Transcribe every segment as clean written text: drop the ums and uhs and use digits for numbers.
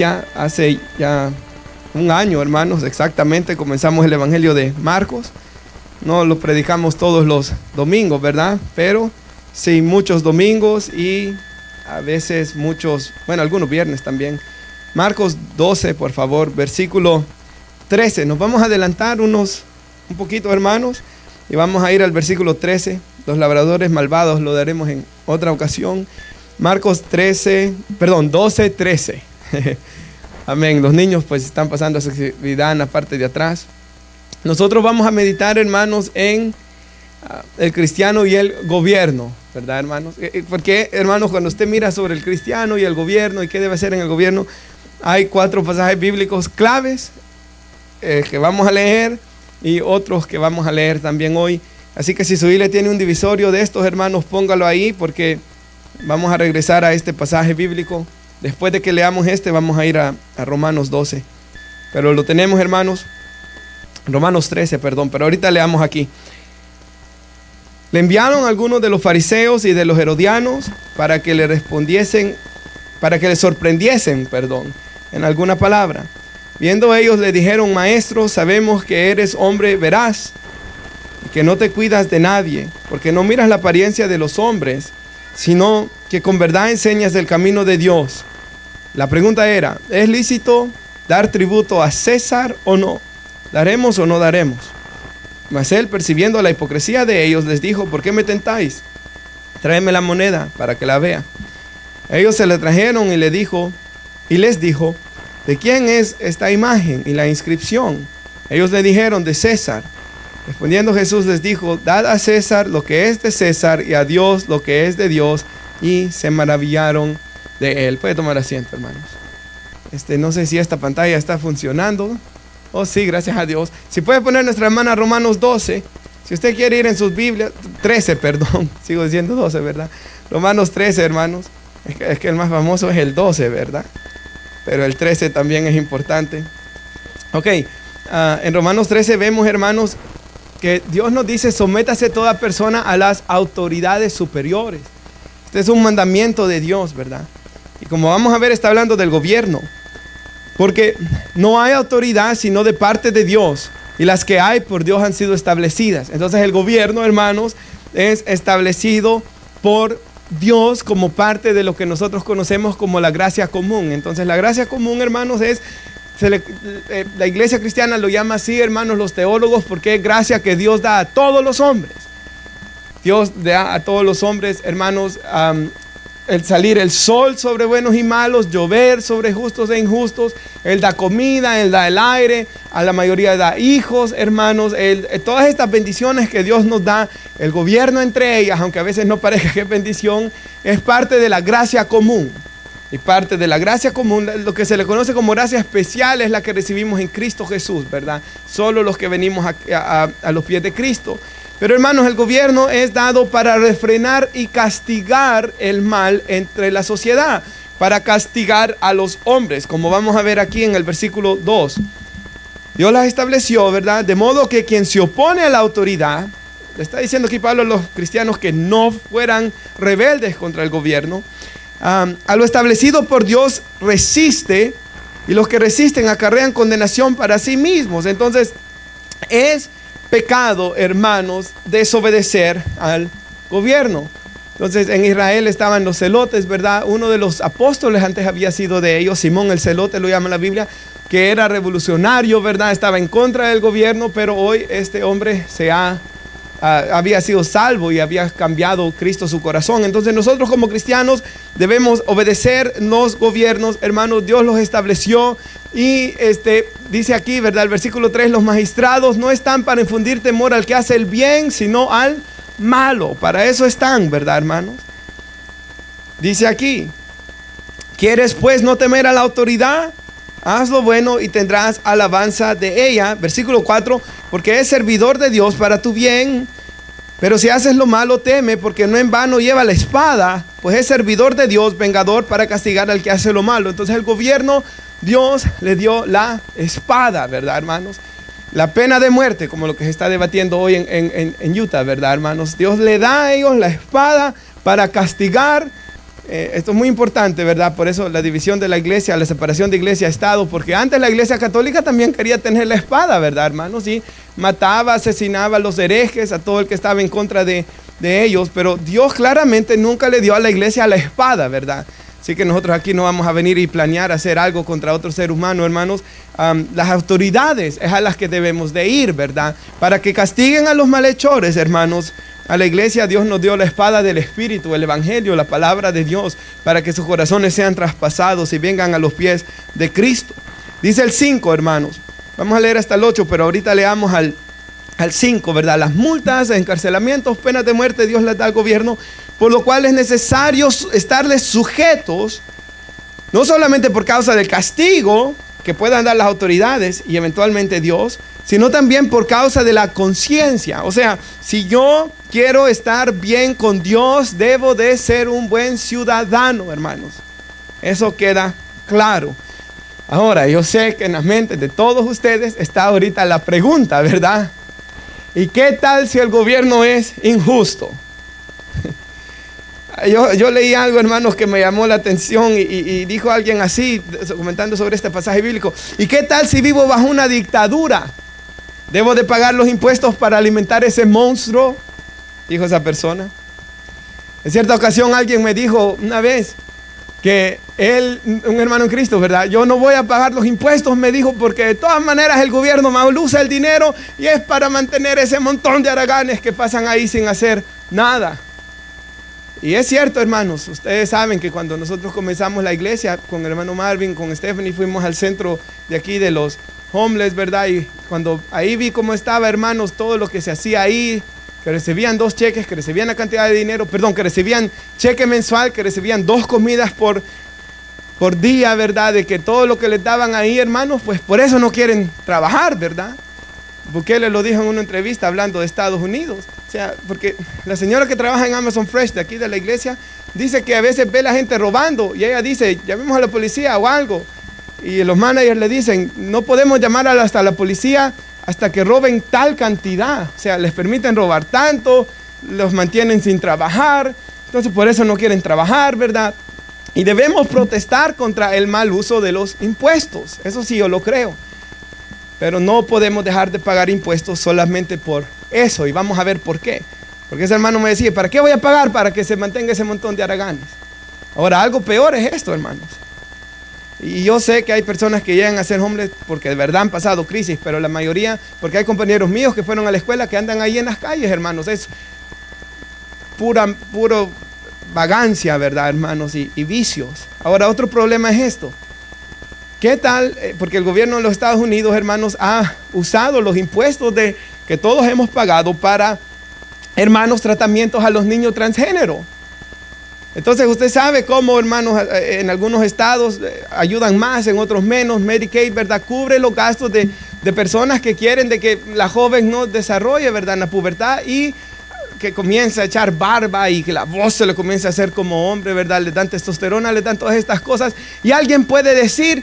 Ya hace ya un año, hermanos, exactamente, comenzamos el Evangelio de Marcos. No lo predicamos todos los domingos, ¿verdad? Pero sí, muchos domingos y a veces algunos viernes también. Marcos 12, por favor, versículo 13. Nos vamos a adelantar un poquito, hermanos, y vamos a ir al versículo 13. Los labradores malvados lo daremos en otra ocasión. Marcos 12, 13. Amén. Los niños pues están pasando su actividad en la parte de atrás. Nosotros vamos a meditar, hermanos, en el cristiano y el gobierno, ¿verdad, hermanos? Porque, hermanos, cuando usted mira sobre el cristiano y el gobierno y qué debe hacer en el gobierno, hay 4 pasajes bíblicos claves que vamos a leer y otros que vamos a leer también hoy. Así que si su Biblia tiene un divisorio de estos, hermanos, póngalo ahí porque vamos a regresar a este pasaje bíblico. Después de que leamos vamos a ir a Romanos 12. Pero lo tenemos, hermanos. Romanos 13, perdón. Pero ahorita leamos aquí. Le enviaron algunos de los fariseos y de los herodianos para que le sorprendiesen, en alguna palabra. Viendo ellos le dijeron: Maestro, sabemos que eres hombre veraz y que no te cuidas de nadie, porque no miras la apariencia de los hombres, sino que con verdad enseñas el camino de Dios. La pregunta era: ¿es lícito dar tributo a César o no? ¿Daremos o no daremos? Mas él, percibiendo la hipocresía de ellos, les dijo: ¿por qué me tentáis? Tráeme la moneda para que la vea. Ellos se la trajeron y les dijo: ¿de quién es esta imagen y la inscripción? Ellos le dijeron: de César. Respondiendo Jesús les dijo: dad a César lo que es de César y a Dios lo que es de Dios. Y se maravillaron de él. Puede tomar asiento, hermanos. No sé si esta pantalla está funcionando. Oh, sí, gracias a Dios. Si puede poner nuestra hermana Romanos 12. Si usted quiere ir en sus Biblias, 13, perdón. Sigo diciendo 12, ¿verdad? Romanos 13, hermanos. Es que el más famoso es el 12, ¿verdad? Pero el 13 también es importante. Ok, en Romanos 13 vemos, hermanos, que Dios nos dice: sométase toda persona a las autoridades superiores. Este es un mandamiento de Dios, ¿verdad? Y como vamos a ver, está hablando del gobierno. Porque no hay autoridad sino de parte de Dios. Y las que hay por Dios han sido establecidas. Entonces el gobierno, hermanos, es establecido por Dios como parte de lo que nosotros conocemos como la gracia común. Entonces la gracia común, hermanos, la iglesia cristiana lo llama así, hermanos, los teólogos, porque es gracia que Dios da a todos los hombres. Dios da a todos los hombres, hermanos, el salir el sol sobre buenos y malos, llover sobre justos e injustos. Él da comida, Él da el aire, a la mayoría da hijos, hermanos. Todas estas bendiciones que Dios nos da, el gobierno entre ellas, aunque a veces no parezca que es bendición, es parte de la gracia común. Y parte de la gracia común, lo que se le conoce como gracia especial, es la que recibimos en Cristo Jesús, ¿verdad? Solo los que venimos a los pies de Cristo. Pero, hermanos, el gobierno es dado para refrenar y castigar el mal entre la sociedad, para castigar a los hombres, como vamos a ver aquí en el versículo 2. Dios las estableció, ¿verdad? De modo que quien se opone a la autoridad, le está diciendo aquí Pablo a los cristianos que no fueran rebeldes contra el gobierno, a lo establecido por Dios resiste, y los que resisten acarrean condenación para sí mismos. Entonces, es pecado, hermanos, desobedecer al gobierno. Entonces, en Israel estaban los celotes, ¿verdad? Uno de los apóstoles antes había sido de ellos, Simón el celote lo llama la Biblia, que era revolucionario, ¿verdad? Estaba en contra del gobierno, pero hoy este hombre había sido salvo y había cambiado Cristo su corazón. Entonces nosotros como cristianos debemos obedecer los gobiernos, hermanos. Dios los estableció y dice aquí, ¿verdad? El versículo 3: los magistrados no están para infundir temor al que hace el bien, sino al malo. Para eso están, ¿verdad, hermanos? Dice aquí: ¿quieres pues no temer a la autoridad? Haz lo bueno y tendrás alabanza de ella. Versículo 4: porque es servidor de Dios para tu bien. Pero si haces lo malo, teme, porque no en vano lleva la espada, pues es servidor de Dios, vengador para castigar al que hace lo malo. Entonces el gobierno, Dios le dio la espada, ¿verdad, hermanos? La pena de muerte, como lo que se está debatiendo hoy en Utah, ¿verdad, hermanos? Dios le da a ellos la espada para castigar esto es muy importante, ¿verdad? Por eso la división de la iglesia, la separación de iglesia a Estado, porque antes la iglesia católica también quería tener la espada, ¿verdad, hermanos? Y mataba, asesinaba a los herejes, a todo el que estaba en contra de ellos, pero Dios claramente nunca le dio a la iglesia la espada, ¿verdad? Así que nosotros aquí no vamos a venir y planear hacer algo contra otro ser humano, hermanos. Las autoridades es a las que debemos de ir, ¿verdad? Para que castiguen a los malhechores, hermanos. A la iglesia Dios nos dio la espada del Espíritu, el Evangelio, la palabra de Dios, para que sus corazones sean traspasados y vengan a los pies de Cristo. Dice el 5, hermanos. Vamos a leer hasta el 8, pero ahorita leamos al 5, ¿verdad? Las multas, encarcelamientos, penas de muerte, Dios les da al gobierno, por lo cual es necesario estarles sujetos, no solamente por causa del castigo que puedan dar las autoridades y eventualmente Dios, sino también por causa de la conciencia. O sea, si yo quiero estar bien con Dios, debo de ser un buen ciudadano, hermanos. Eso queda claro. Ahora, yo sé que en las mentes de todos ustedes está ahorita la pregunta, ¿verdad? ¿Y qué tal si el gobierno es injusto? Yo leí algo, hermanos, que me llamó la atención y dijo alguien así, comentando sobre este pasaje bíblico. ¿Y qué tal si vivo bajo una dictadura? ¿Debo de pagar los impuestos para alimentar ese monstruo? Dijo esa persona. En cierta ocasión alguien me dijo una vez que él, un hermano en Cristo, ¿verdad? Yo no voy a pagar los impuestos, me dijo, porque de todas maneras el gobierno me usa el dinero y es para mantener ese montón de haraganes que pasan ahí sin hacer nada. Y es cierto, hermanos, ustedes saben que cuando nosotros comenzamos la iglesia con el hermano Marvin, con Stephanie, fuimos al centro de aquí de los homeless, ¿verdad? Y cuando ahí vi cómo estaba, hermanos, todo lo que se hacía ahí, que recibían 2 cheques, que recibían la cantidad de dinero, que recibían cheque mensual, que recibían 2 comidas por día, ¿verdad? De que todo lo que les daban ahí, hermanos, pues por eso no quieren trabajar, ¿verdad? Bukele lo dijo en una entrevista hablando de Estados Unidos. O sea, porque la señora que trabaja en Amazon Fresh de aquí de la iglesia dice que a veces ve a la gente robando y ella dice, llamemos a la policía o algo. Y los managers le dicen, no podemos llamar hasta la policía hasta que roben tal cantidad. O sea, les permiten robar tanto, los mantienen sin trabajar. Entonces por eso no quieren trabajar, ¿verdad? Y debemos protestar contra el mal uso de los impuestos. Eso sí, yo lo creo. Pero no podemos dejar de pagar impuestos solamente por eso. Y vamos a ver por qué. Porque ese hermano me decía, ¿para qué voy a pagar? Para que se mantenga ese montón de haraganes. Ahora, algo peor es esto, hermanos. Y yo sé que hay personas que llegan a ser homeless porque de verdad han pasado crisis, pero la mayoría, porque hay compañeros míos que fueron a la escuela que andan ahí en las calles, hermanos. Es puro vagancia, ¿verdad, hermanos? Y vicios. Ahora, otro problema es esto. ¿Qué tal? Porque el gobierno de los Estados Unidos, hermanos, ha usado los impuestos que todos hemos pagado para, hermanos, tratamientos a los niños transgénero. Entonces usted sabe cómo, hermanos, en algunos estados ayudan más, en otros menos. Medicaid, ¿verdad? Cubre los gastos de personas que quieren de que la joven no desarrolle, ¿verdad? En la pubertad y que comienza a echar barba y que la voz se le comienza a hacer como hombre, ¿verdad? Le dan testosterona, le dan todas estas cosas. Y alguien puede decir,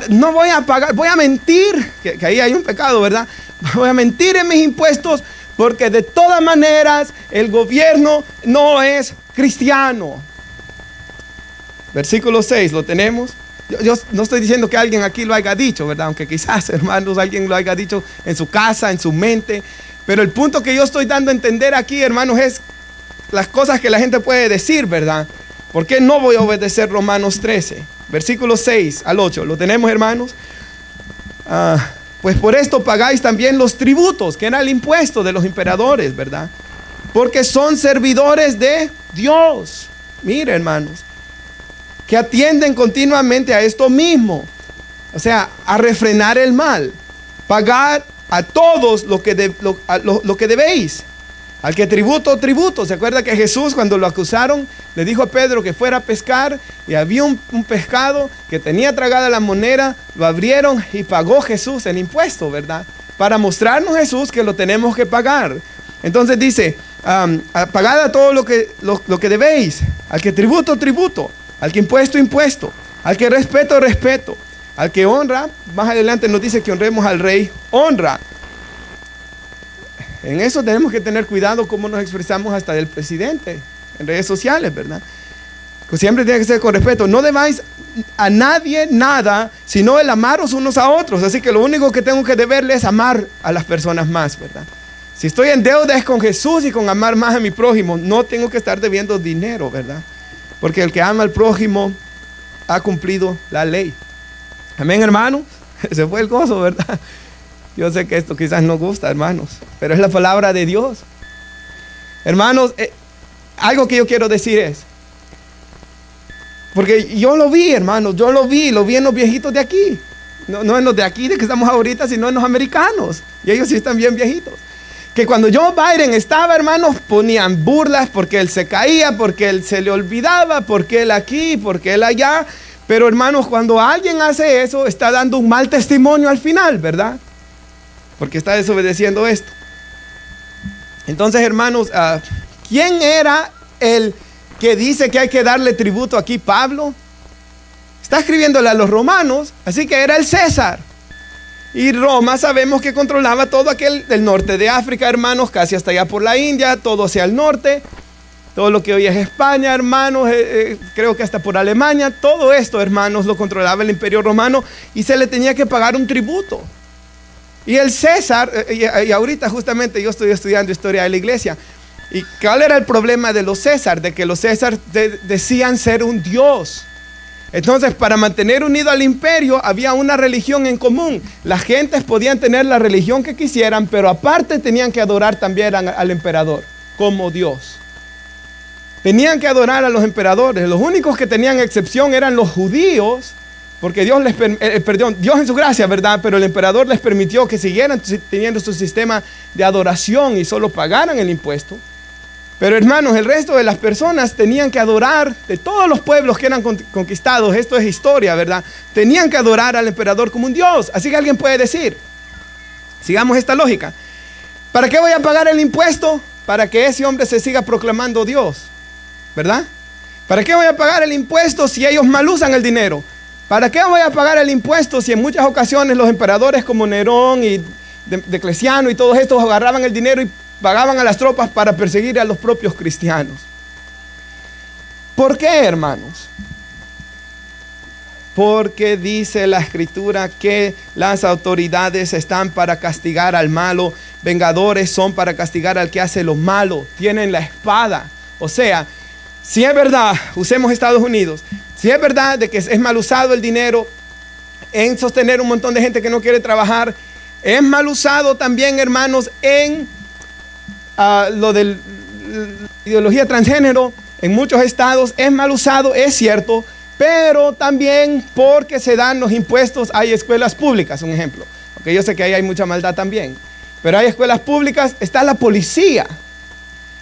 no voy a pagar, voy a mentir, que ahí hay un pecado, ¿verdad? Voy a mentir en mis impuestos porque de todas maneras el gobierno no es cristiano. Versículo 6, ¿lo tenemos? Yo no estoy diciendo que alguien aquí lo haya dicho, ¿verdad? Aunque quizás, hermanos, alguien lo haya dicho en su casa, en su mente. Pero el punto que yo estoy dando a entender aquí, hermanos, es las cosas que la gente puede decir, ¿verdad? ¿Por qué no voy a obedecer Romanos 13? Versículos 6 al 8. ¿Lo tenemos, hermanos? Pues por esto pagáis también los tributos, que era el impuesto de los emperadores, ¿verdad? Porque son servidores de Dios. Mire, hermanos, que atienden continuamente a esto mismo. O sea, a refrenar el mal. Pagad a todos lo que debéis. Al que tributo. ¿Se acuerda que Jesús, cuando lo acusaron, le dijo a Pedro que fuera a pescar y había un pescado que tenía tragada la moneda, lo abrieron y pagó Jesús el impuesto, ¿verdad? Para mostrarnos Jesús que lo tenemos que pagar. Entonces dice, pagad a todo lo que debéis. Al que tributo. Al que impuesto. Al que respeto. Al que honra, más adelante nos dice que honremos al rey, honra. En eso tenemos que tener cuidado cómo nos expresamos hasta del presidente, en redes sociales, ¿verdad? Siempre tiene que ser con respeto. No debáis a nadie nada, sino el amaros unos a otros. Así que lo único que tengo que deberle es amar a las personas más, ¿verdad? Si estoy en deuda es con Jesús y con amar más a mi prójimo. No tengo que estar debiendo dinero, ¿verdad? Porque el que ama al prójimo ha cumplido la ley. Amén, hermano. Ese fue el gozo, ¿verdad? Yo sé que esto quizás no gusta, hermanos, pero es la palabra de Dios. Hermanos, algo que yo quiero decir es, porque yo lo vi, hermanos, lo vi en los viejitos de aquí. No en los de aquí, de que estamos ahorita, sino en los americanos. Y ellos sí están bien viejitos. Que cuando Joe Biden estaba, hermanos, ponían burlas porque él se caía, porque él se le olvidaba, porque él aquí, porque él allá. Pero, hermanos, cuando alguien hace eso, está dando un mal testimonio al final, ¿verdad? Porque está desobedeciendo esto. Entonces, hermanos, ¿quién era el que dice que hay que darle tributo aquí? Pablo está escribiéndole a los romanos, así que era el César. Y Roma sabemos que controlaba todo aquel del norte de África, hermanos, casi hasta allá por la India, todo hacia el norte, todo lo que hoy es España, hermanos, creo que hasta por Alemania, todo esto, hermanos, lo controlaba el Imperio Romano y se le tenía que pagar un tributo. Y el César, y ahorita justamente yo estoy estudiando historia de la iglesia, ¿y cuál era el problema de los César? De que los César decían ser un dios. Entonces, para mantener unido al imperio, había una religión en común. Las gentes podían tener la religión que quisieran, pero aparte tenían que adorar también al emperador como Dios. Tenían que adorar a los emperadores. Los únicos que tenían excepción eran los judíos, porque Dios Dios en su gracia, ¿verdad? Pero el emperador les permitió que siguieran teniendo su sistema de adoración y solo pagaran el impuesto. Pero, hermanos, el resto de las personas tenían que adorar, de todos los pueblos que eran conquistados, esto es historia, ¿verdad? Tenían que adorar al emperador como un dios. Así que alguien puede decir, sigamos esta lógica, ¿para qué voy a pagar el impuesto? Para que ese hombre se siga proclamando Dios, ¿verdad? ¿Para qué voy a pagar el impuesto si ellos mal usan el dinero? ¿Para qué voy a pagar el impuesto si en muchas ocasiones los emperadores como Nerón y Diocleciano y todos estos agarraban el dinero y pagaban a las tropas para perseguir a los propios cristianos? ¿Por qué, hermanos? Porque dice la Escritura que las autoridades están para castigar al malo, vengadores son para castigar al que hace lo malo, tienen la espada. O sea, si es verdad, usemos Estados Unidos, si es verdad de que es mal usado el dinero en sostener un montón de gente que no quiere trabajar, es mal usado también, hermanos, en lo de la ideología transgénero, en muchos estados es mal usado, es cierto, pero también porque se dan los impuestos, hay escuelas públicas, un ejemplo, porque yo sé que ahí hay mucha maldad también, pero hay escuelas públicas, está la policía.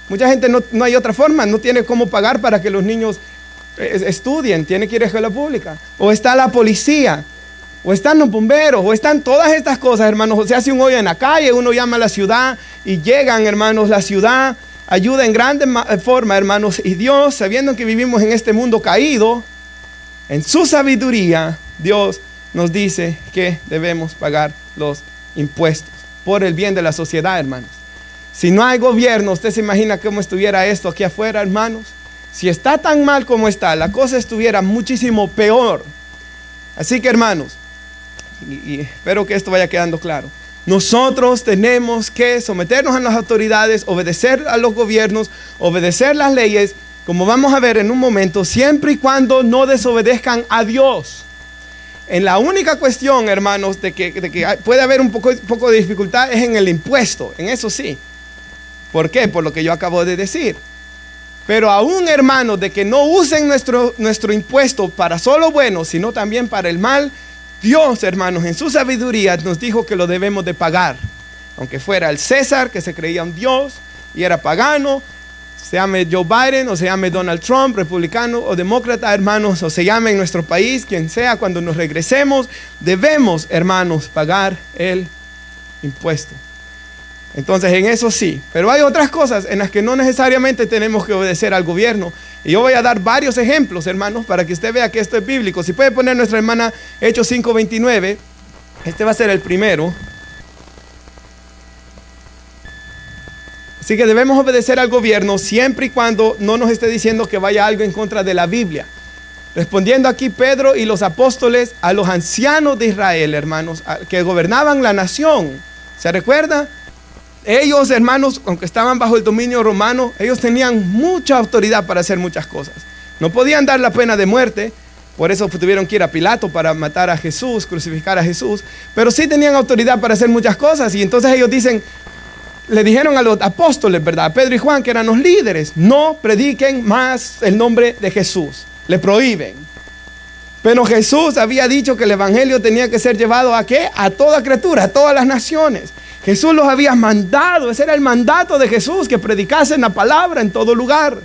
Mucha gente no hay otra forma, no tiene cómo pagar para que los niños estudien, tiene que ir a escuela pública. O está la policía, o están los bomberos, o están todas estas cosas, hermanos. O se hace un hoyo en la calle, uno llama a la ciudad y llegan, hermanos, la ciudad ayuda en grande forma, hermanos. Y Dios, sabiendo que vivimos en este mundo caído, en su sabiduría, Dios nos dice que debemos pagar los impuestos por el bien de la sociedad, hermanos. Si no hay gobierno, ¿usted se imagina cómo estuviera esto aquí afuera, hermanos? Si está tan mal como está, la cosa estuviera muchísimo peor. Así que, hermanos, y espero que esto vaya quedando claro, nosotros tenemos que someternos a las autoridades, obedecer a los gobiernos, obedecer las leyes, como vamos a ver en un momento, siempre y cuando no desobedezcan a Dios. En la única cuestión, hermanos, de que puede haber un poco de dificultad es en el impuesto, en eso sí. ¿Por qué? Por lo que yo acabo de decir. Pero aún, hermanos, de que no usen nuestro impuesto para solo bueno, sino también para el mal, Dios, hermanos, en su sabiduría nos dijo que lo debemos de pagar. Aunque fuera el César, que se creía un dios y era pagano, se llame Joe Biden o se llame Donald Trump, republicano o demócrata, hermanos, o se llame en nuestro país, quien sea, cuando nos regresemos, debemos, hermanos, pagar el impuesto. Entonces, en eso sí, pero hay otras cosas en las que no necesariamente tenemos que obedecer al gobierno. Y yo voy a dar varios ejemplos, hermanos, para que usted vea que esto es bíblico. Si puede poner nuestra hermana Hechos 5:29, este va a ser el primero. Así que debemos obedecer al gobierno siempre y cuando no nos esté diciendo que vaya algo en contra de la Biblia. Respondiendo aquí Pedro y los apóstoles a los ancianos de Israel, hermanos, que gobernaban la nación. ¿Se recuerda? Ellos, hermanos, aunque estaban bajo el dominio romano, ellos tenían mucha autoridad para hacer muchas cosas. No podían dar la pena de muerte, por eso tuvieron que ir a Pilato para matar a Jesús, crucificar a Jesús, pero sí tenían autoridad para hacer muchas cosas. Y entonces ellos le dijeron a los apóstoles, ¿verdad? Pedro y Juan, que eran los líderes, no prediquen más el nombre de Jesús. Le prohíben. Pero Jesús había dicho que el evangelio tenía que ser llevado ¿a qué? A toda criatura, a todas las naciones. Jesús los había mandado, ese era el mandato de Jesús, que predicasen la palabra en todo lugar.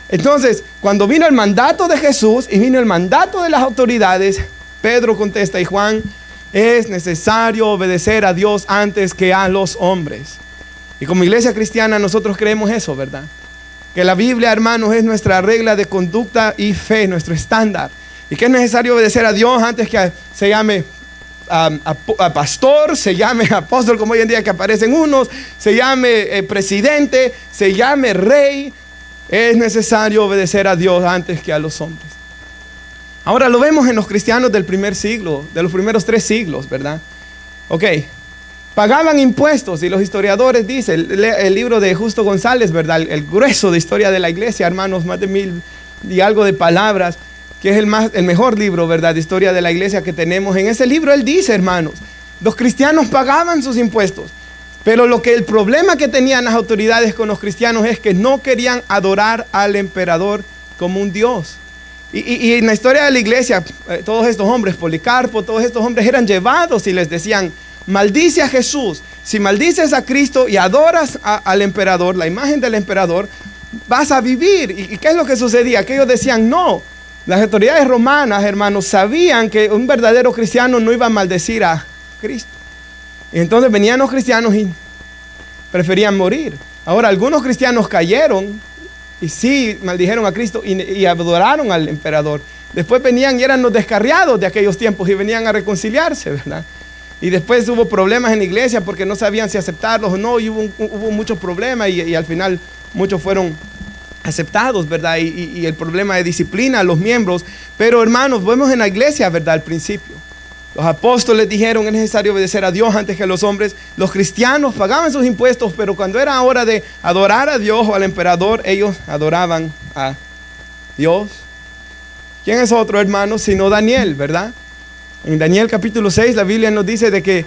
Entonces, cuando vino el mandato de Jesús y vino el mandato de las autoridades, Pedro contesta y Juan, es necesario obedecer a Dios antes que a los hombres. Y como iglesia cristiana nosotros creemos eso, ¿verdad? Que la Biblia, hermanos, es nuestra regla de conducta y fe, nuestro estándar. Y que es necesario obedecer a Dios antes que se llame a pastor, se llame apóstol, como hoy en día que aparecen unos, se llame presidente, se llame rey. Es necesario obedecer a Dios antes que a los hombres. Ahora lo vemos en los cristianos del primer siglo, de los primeros 3 siglos, ¿verdad? Ok. Pagaban impuestos y los historiadores dicen, el libro de Justo González, ¿verdad? El grueso de historia de la iglesia, hermanos, más de 1000 y algo de palabras, que es el mejor libro, ¿verdad? De historia de la iglesia que tenemos. En ese libro él dice, hermanos, los cristianos pagaban sus impuestos, pero el problema que tenían las autoridades con los cristianos es que no querían adorar al emperador como un dios. Y en la historia de la iglesia, todos estos hombres, Policarpo, todos estos hombres eran llevados y les decían, maldice a Jesús. Si maldices a Cristo y adoras al emperador, la imagen del emperador, vas a vivir. ¿Y qué es lo que sucedía? Que ellos decían no. Las autoridades romanas, hermanos, sabían que un verdadero cristiano no iba a maldecir a Cristo. Y entonces venían los cristianos y preferían morir. Ahora, algunos cristianos cayeron y sí maldijeron a Cristo y adoraron al emperador. Después venían y eran los descarriados de aquellos tiempos y venían a reconciliarse, ¿verdad? Y después hubo problemas en la iglesia porque no sabían si aceptarlos o no, y hubo muchos problemas y al final muchos fueron aceptados, ¿verdad? Y el problema de disciplina a los miembros. Pero hermanos, vemos en la iglesia, ¿verdad? Al principio, los apóstoles dijeron es necesario obedecer a Dios antes que a los hombres. Los cristianos pagaban sus impuestos, pero cuando era hora de adorar a Dios o al emperador, ellos adoraban a Dios. ¿Quién es otro, hermano, sino Daniel, verdad? En Daniel capítulo 6 la Biblia nos dice de que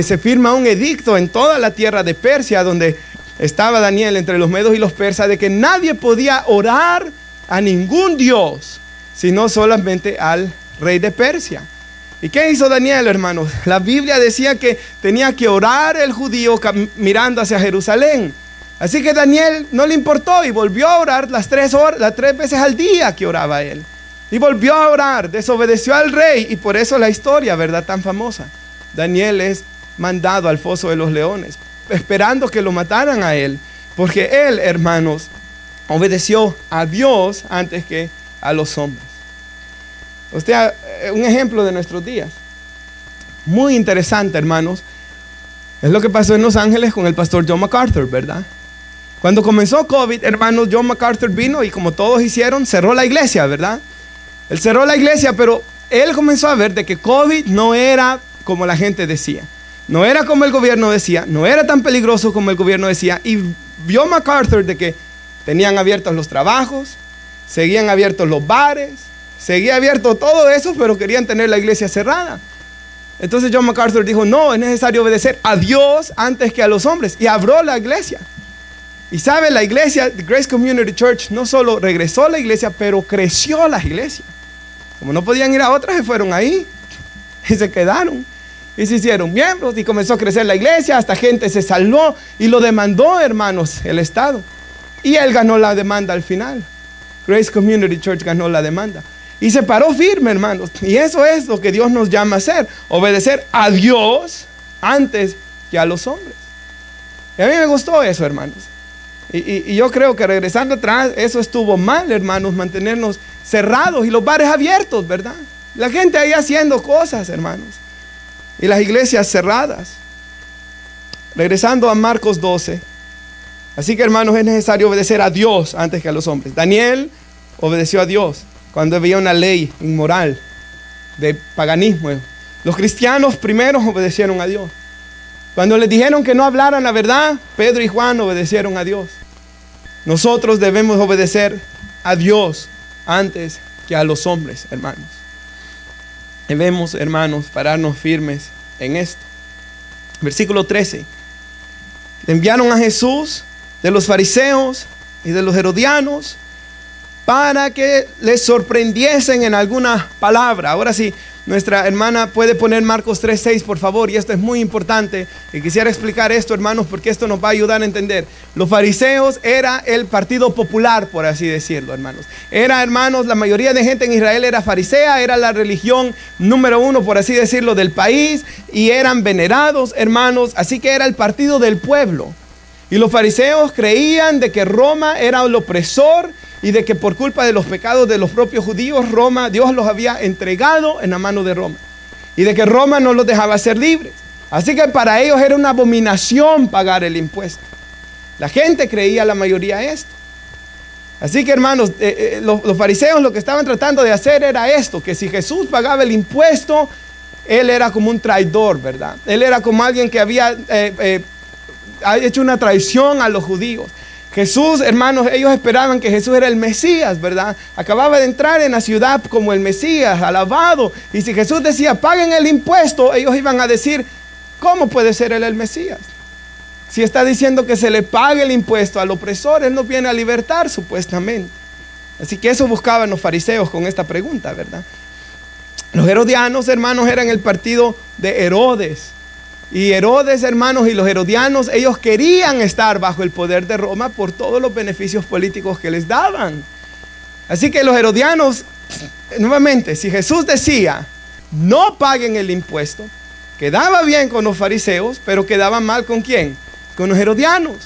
se firma un edicto en toda la tierra de Persia, donde estaba Daniel entre los medos y los persas, de que nadie podía orar a ningún dios, sino solamente al rey de Persia. ¿Y qué hizo Daniel, hermanos? La Biblia decía que tenía que orar el judío mirando hacia Jerusalén. Así que Daniel no le importó y volvió a orar las 3 veces al día que oraba él. Y volvió a orar, desobedeció al rey, y por eso la historia, ¿verdad?, tan famosa. Daniel es mandado al foso de los leones, esperando que lo mataran a él, porque él, hermanos, obedeció a Dios antes que a los hombres. Usted, un ejemplo de nuestros días, muy interesante, hermanos, es lo que pasó en Los Ángeles con el pastor John MacArthur, ¿verdad? Cuando comenzó COVID, hermanos, John MacArthur vino y como todos hicieron, cerró la iglesia, ¿verdad? Él cerró la iglesia, pero él comenzó a ver de que COVID no era como la gente decía. No era como el gobierno decía, no era tan peligroso como el gobierno decía. Y vio MacArthur de que tenían abiertos los trabajos, seguían abiertos los bares, seguía abierto todo eso, pero querían tener la iglesia cerrada. Entonces John MacArthur dijo, no, es necesario obedecer a Dios antes que a los hombres. Y abrió la iglesia. Y sabe, la iglesia, The Grace Community Church, no solo regresó a la iglesia, pero creció la iglesia. Como no podían ir a otras, se fueron ahí y se quedaron. Y se hicieron miembros y comenzó a crecer la iglesia, hasta gente se salvó y lo demandó, hermanos, el Estado. Y él ganó la demanda al final. Grace Community Church ganó la demanda. Y se paró firme, hermanos. Y eso es lo que Dios nos llama a hacer. Obedecer a Dios antes que a los hombres. Y a mí me gustó eso, hermanos. Y yo creo que regresando atrás, eso estuvo mal, hermanos, mantenernos cerrados y los bares abiertos, ¿verdad? La gente ahí haciendo cosas, hermanos. Y las iglesias cerradas. Regresando a Marcos 12. Así que, hermanos, es necesario obedecer a Dios antes que a los hombres. Daniel obedeció a Dios cuando había una ley inmoral de paganismo. Los cristianos primero obedecieron a Dios. Cuando les dijeron que no hablaran la verdad, Pedro y Juan obedecieron a Dios. Nosotros debemos obedecer a Dios antes que a los hombres, hermanos. Debemos, hermanos, pararnos firmes en esto. Versículo 13. Le enviaron a Jesús de los fariseos y de los herodianos para que les sorprendiesen en alguna palabra. Ahora sí, nuestra hermana puede poner Marcos 3:6, por favor, y esto es muy importante. Y quisiera explicar esto, hermanos, porque esto nos va a ayudar a entender. Los fariseos era el partido popular, por así decirlo, hermanos. Era, hermanos, la mayoría de gente en Israel era farisea, era la religión número uno, por así decirlo, del país, y eran venerados, hermanos, así que era el partido del pueblo. Y los fariseos creían de que Roma era el opresor y de que por culpa de los pecados de los propios judíos, Dios los había entregado en la mano de Roma. Y de que Roma no los dejaba ser libres. Así que para ellos era una abominación pagar el impuesto. La gente creía, la mayoría, esto. Así que, hermanos, los fariseos lo que estaban tratando de hacer era esto, que si Jesús pagaba el impuesto, él era como un traidor, ¿verdad? Él era como alguien que había hecho una traición a los judíos. Jesús, hermanos, ellos esperaban que Jesús era el Mesías, ¿verdad? Acababa de entrar en la ciudad como el Mesías, alabado. Y si Jesús decía, paguen el impuesto, ellos iban a decir, ¿cómo puede ser él el Mesías? Si está diciendo que se le pague el impuesto al opresor, él nos viene a libertar, supuestamente. Así que eso buscaban los fariseos con esta pregunta, ¿verdad? Los herodianos, hermanos, eran el partido de Herodes. Y Herodes, hermanos, y los herodianos, ellos querían estar bajo el poder de Roma por todos los beneficios políticos que les daban. Así que los herodianos, nuevamente, si Jesús decía, no paguen el impuesto, quedaba bien con los fariseos, pero quedaba mal ¿con quién? Con los herodianos,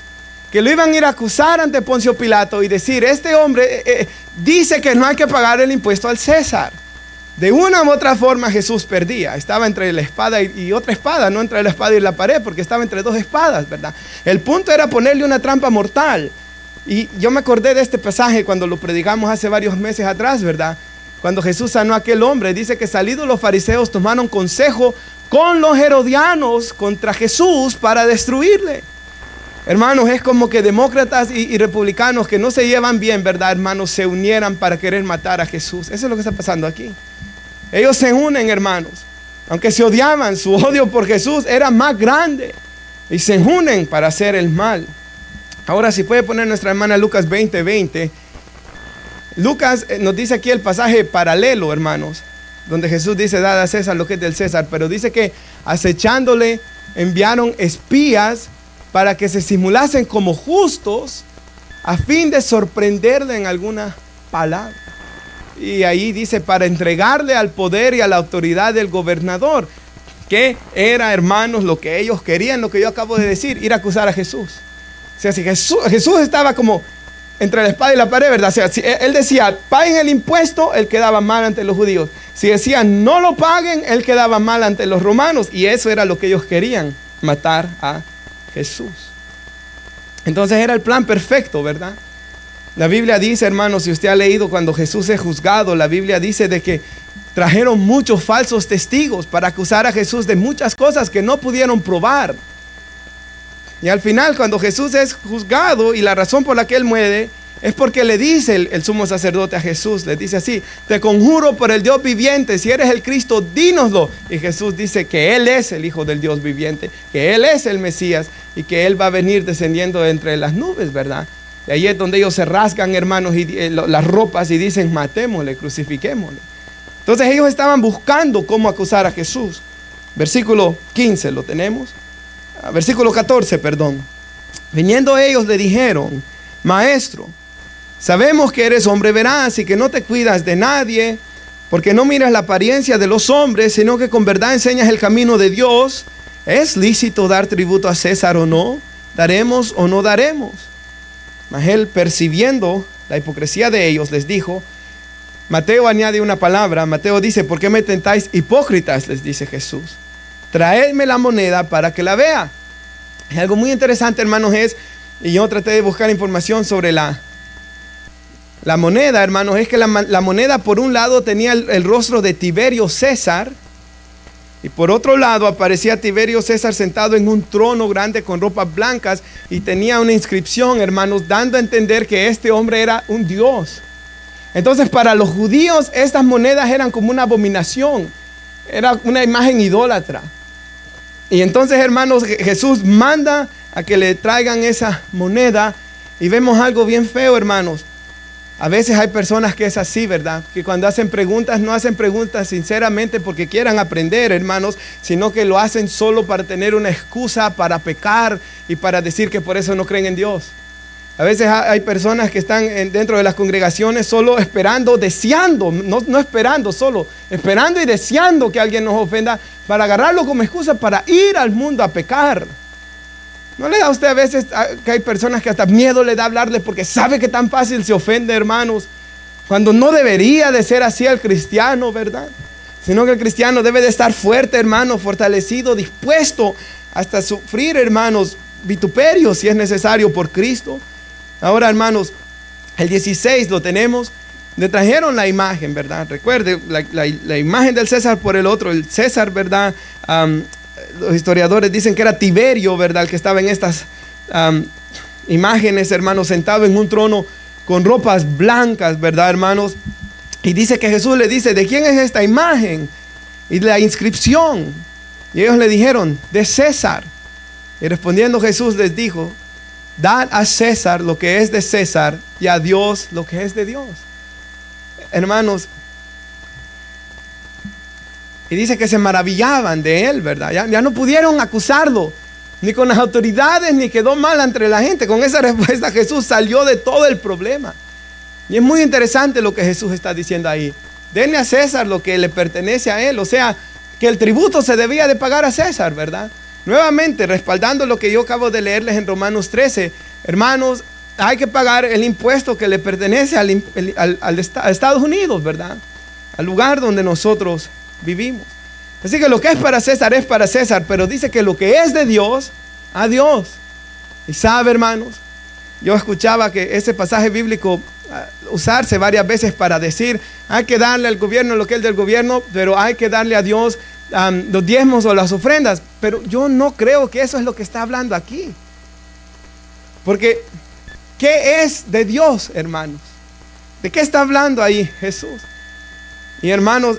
que lo iban a ir a acusar ante Poncio Pilato y decir, este hombre dice que no hay que pagar el impuesto al César. De una u otra forma Jesús perdía. Estaba entre la espada y otra espada, no entre la espada y la pared, porque estaba entre dos espadas, ¿verdad? El punto era ponerle una trampa mortal. Y yo me acordé de este pasaje cuando lo predicamos hace varios meses atrás, ¿verdad? Cuando Jesús sanó a aquel hombre, dice que salidos los fariseos tomaron consejo con los herodianos contra Jesús para destruirle. Hermanos, es como que demócratas y republicanos que no se llevan bien, ¿verdad, hermanos? Se unieran para querer matar a Jesús. Eso es lo que está pasando aquí. Ellos se unen, hermanos. Aunque se odiaban, su odio por Jesús era más grande. Y se unen para hacer el mal. Ahora, si puede poner nuestra hermana Lucas 20:20. Lucas nos dice aquí el pasaje paralelo, hermanos, donde Jesús dice, dad a César lo que es del César. Pero dice que acechándole enviaron espías para que se simulasen como justos a fin de sorprenderle en alguna palabra. Y ahí dice, para entregarle al poder y a la autoridad del gobernador, que era, hermanos, lo que ellos querían, lo que yo acabo de decir, ir a acusar a Jesús. O sea, si Jesús estaba como entre la espada y la pared, ¿verdad? O sea, si él decía, paguen el impuesto, él quedaba mal ante los judíos. Si decía, no lo paguen, él quedaba mal ante los romanos. Y eso era lo que ellos querían, matar a Jesús. Entonces era el plan perfecto, ¿verdad? La Biblia dice, hermanos, si usted ha leído cuando Jesús es juzgado, la Biblia dice de que trajeron muchos falsos testigos para acusar a Jesús de muchas cosas que no pudieron probar. Y al final, cuando Jesús es juzgado y la razón por la que él muere es porque le dice el sumo sacerdote a Jesús, le dice así, te conjuro por el Dios viviente, si eres el Cristo, dínoslo. Y Jesús dice que él es el Hijo del Dios viviente, que él es el Mesías y que él va a venir descendiendo entre las nubes, ¿verdad? Y ahí es donde ellos se rasgan, hermanos, y las ropas y dicen, matémosle, crucifiquémosle. Entonces ellos estaban buscando cómo acusar a Jesús. Versículo 15, ¿lo tenemos? Versículo 14, perdón. Viniendo ellos le dijeron, maestro, sabemos que eres hombre veraz y que no te cuidas de nadie, porque no miras la apariencia de los hombres, sino que con verdad enseñas el camino de Dios. ¿Es lícito dar tributo a César o no? ¿Daremos o no daremos? Mas él, percibiendo la hipocresía de ellos, les dijo, Mateo añade una palabra, Mateo dice, ¿por qué me tentáis hipócritas? Les dice Jesús, traedme la moneda para que la vea. Y algo muy interesante, hermanos, es y yo traté de buscar información sobre la moneda, hermanos. Es que la moneda por un lado tenía el rostro de Tiberio César, y por otro lado aparecía Tiberio César sentado en un trono grande con ropas blancas, y tenía una inscripción, hermanos, dando a entender que este hombre era un dios. Entonces, para los judíos estas monedas eran como una abominación, era una imagen idólatra. Y entonces, hermanos, Jesús manda a que le traigan esa moneda, y vemos algo bien feo, hermanos. A veces hay personas que es así, ¿verdad? Que cuando hacen preguntas, no hacen preguntas sinceramente porque quieran aprender, hermanos, sino que lo hacen solo para tener una excusa para pecar y para decir que por eso no creen en Dios. A veces hay personas que están dentro de las congregaciones solo esperando, deseando, no esperando, solo esperando y deseando que alguien nos ofenda, para agarrarlo como excusa para ir al mundo a pecar. ¿No le da a usted a veces que hay personas que hasta miedo le da hablarle porque sabe que tan fácil se ofende, hermanos? Cuando no debería de ser así el cristiano, ¿verdad? Sino que el cristiano debe de estar fuerte, hermano, fortalecido, dispuesto hasta sufrir, hermanos, vituperios si es necesario por Cristo. Ahora, hermanos, el 16 lo tenemos. Le trajeron la imagen, ¿verdad? Recuerde, la imagen del César por el otro. El César, ¿verdad? Los historiadores dicen que era Tiberio, ¿verdad? El que estaba en estas imágenes, hermanos, sentado en un trono con ropas blancas, ¿verdad, hermanos? Y dice que Jesús le dice, ¿de quién es esta imagen? Y la inscripción. Y ellos le dijeron, de César. Y respondiendo Jesús les dijo, dad a César lo que es de César y a Dios lo que es de Dios. Hermanos, y dice que se maravillaban de él, ¿verdad? Ya no pudieron acusarlo, ni con las autoridades, ni quedó mal entre la gente. Con esa respuesta Jesús salió de todo el problema. Y es muy interesante lo que Jesús está diciendo ahí. Denle a César lo que le pertenece a él. O sea, que el tributo se debía de pagar a César, ¿verdad? Nuevamente, respaldando lo que yo acabo de leerles en Romanos 13, hermanos, hay que pagar el impuesto que le pertenece a Estados Unidos, ¿verdad? Al lugar donde nosotros vivimos. Así que lo que es para César, pero dice que lo que es de Dios, a Dios. Y sabe, hermanos, yo escuchaba que ese pasaje bíblico usarse varias veces para decir, hay que darle al gobierno lo que es del gobierno, pero hay que darle a Dios los diezmos o las ofrendas. Pero yo no creo que eso es lo que está hablando aquí. Porque, ¿qué es de Dios, hermanos? ¿De qué está hablando ahí Jesús? Y hermanos,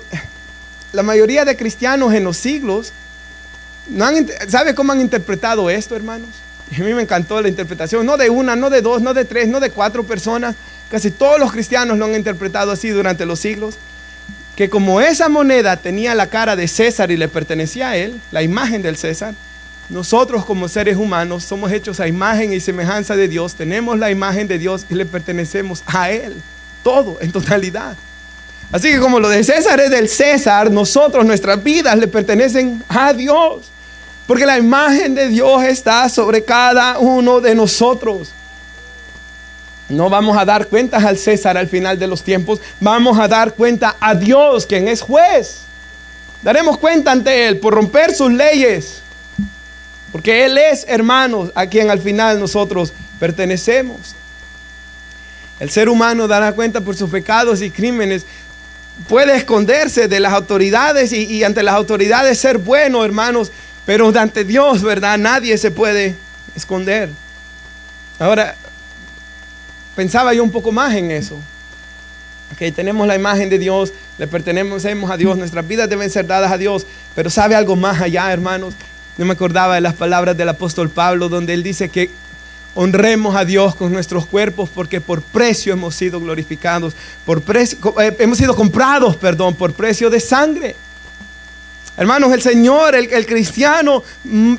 la mayoría de cristianos en los siglos, ¿sabe cómo han interpretado esto, hermanos? Y a mí me encantó la interpretación, no de una, no de dos, no de tres, no de cuatro personas. Casi todos los cristianos lo han interpretado así durante los siglos. Que como esa moneda tenía la cara de César y le pertenecía a él, la imagen del César, nosotros como seres humanos somos hechos a imagen y semejanza de Dios, tenemos la imagen de Dios y le pertenecemos a él, todo, en totalidad. Así que como lo de César es del César, nosotros, nuestras vidas le pertenecen a Dios. Porque la imagen de Dios está sobre cada uno de nosotros. No vamos a dar cuentas al César al final de los tiempos. Vamos a dar cuenta a Dios, quien es juez. Daremos cuenta ante Él por romper sus leyes. Porque Él es, hermanos, a quien al final nosotros pertenecemos. El ser humano dará cuenta por sus pecados y crímenes. Puede esconderse de las autoridades y ante las autoridades ser bueno, hermanos. Pero ante Dios, ¿verdad? Nadie se puede esconder. Ahora, pensaba yo un poco más en eso. Okay, tenemos la imagen de Dios, le pertenecemos a Dios, nuestras vidas deben ser dadas a Dios. Pero ¿sabe algo más allá, hermanos? Yo me acordaba de las palabras del apóstol Pablo, donde él dice que honremos a Dios con nuestros cuerpos porque por precio hemos sido glorificados, hemos sido comprados, por precio de sangre. Hermanos, el Señor, el cristiano,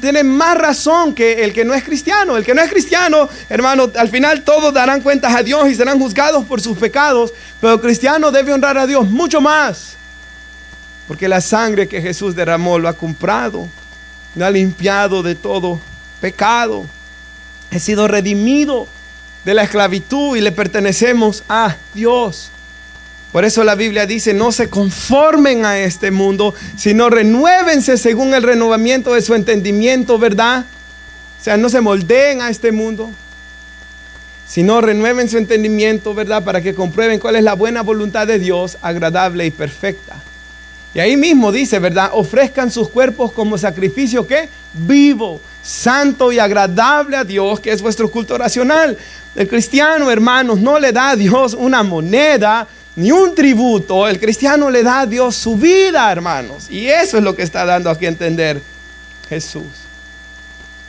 tiene más razón que el que no es cristiano. El que no es cristiano, hermanos, al final todos darán cuentas a Dios y serán juzgados por sus pecados. Pero el cristiano debe honrar a Dios mucho más. Porque la sangre que Jesús derramó lo ha comprado, lo ha limpiado de todo pecado. He sido redimido de la esclavitud y le pertenecemos a Dios. Por eso la Biblia dice, no se conformen a este mundo, sino renuévense según el renovamiento de su entendimiento, ¿verdad? O sea, no se moldeen a este mundo, sino renueven su entendimiento, ¿verdad? Para que comprueben cuál es la buena voluntad de Dios, agradable y perfecta. Y ahí mismo dice, ¿verdad? Ofrezcan sus cuerpos como sacrificio, ¿qué? Vivo, santo y agradable a Dios, que es vuestro culto racional. El cristiano, hermanos, no le da a Dios una moneda ni un tributo. El cristiano le da a Dios su vida, hermanos. Y eso es lo que está dando aquí a entender Jesús.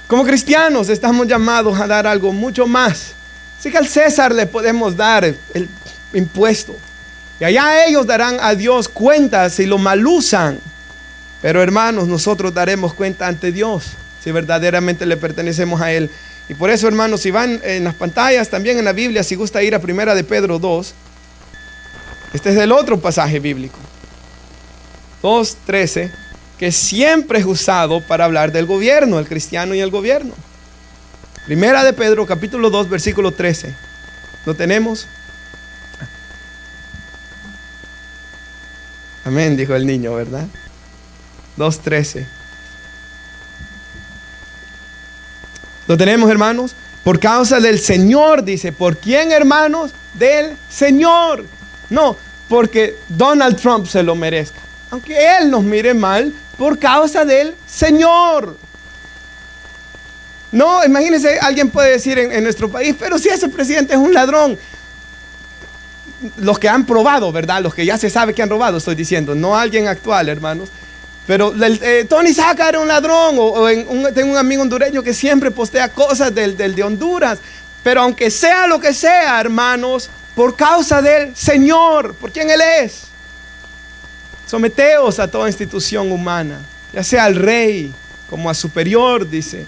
Como cristianos estamos llamados a dar algo mucho más. Así que al César le podemos dar el impuesto. Y allá ellos darán a Dios cuenta si lo mal usan. Pero hermanos, nosotros daremos cuenta ante Dios si verdaderamente le pertenecemos a Él. Y por eso, hermanos, si van en las pantallas, también en la Biblia, si gusta ir a 1 de Pedro 2. Este es el otro pasaje bíblico. 2:13, que siempre es usado para hablar del gobierno, el cristiano y el gobierno. 1 de Pedro, capítulo 2, versículo 13. ¿Lo tenemos? Amén, dijo el niño, ¿verdad? 2:13. ¿Lo tenemos, hermanos? Por causa del Señor, dice. ¿Por quién, hermanos? Del Señor. No, porque Donald Trump se lo merezca. Aunque él nos mire mal, por causa del Señor. No, imagínense, alguien puede decir en nuestro país, pero si ese presidente es un ladrón. Los que han probado, ¿verdad? Los que ya se sabe que han robado, estoy diciendo, no alguien actual, hermanos. Pero Tony Saca era un ladrón, tengo un amigo hondureño que siempre postea cosas del de Honduras. Pero aunque sea lo que sea, hermanos, por causa del Señor, por quien Él es. Someteos a toda institución humana, ya sea al rey como a superior, dice.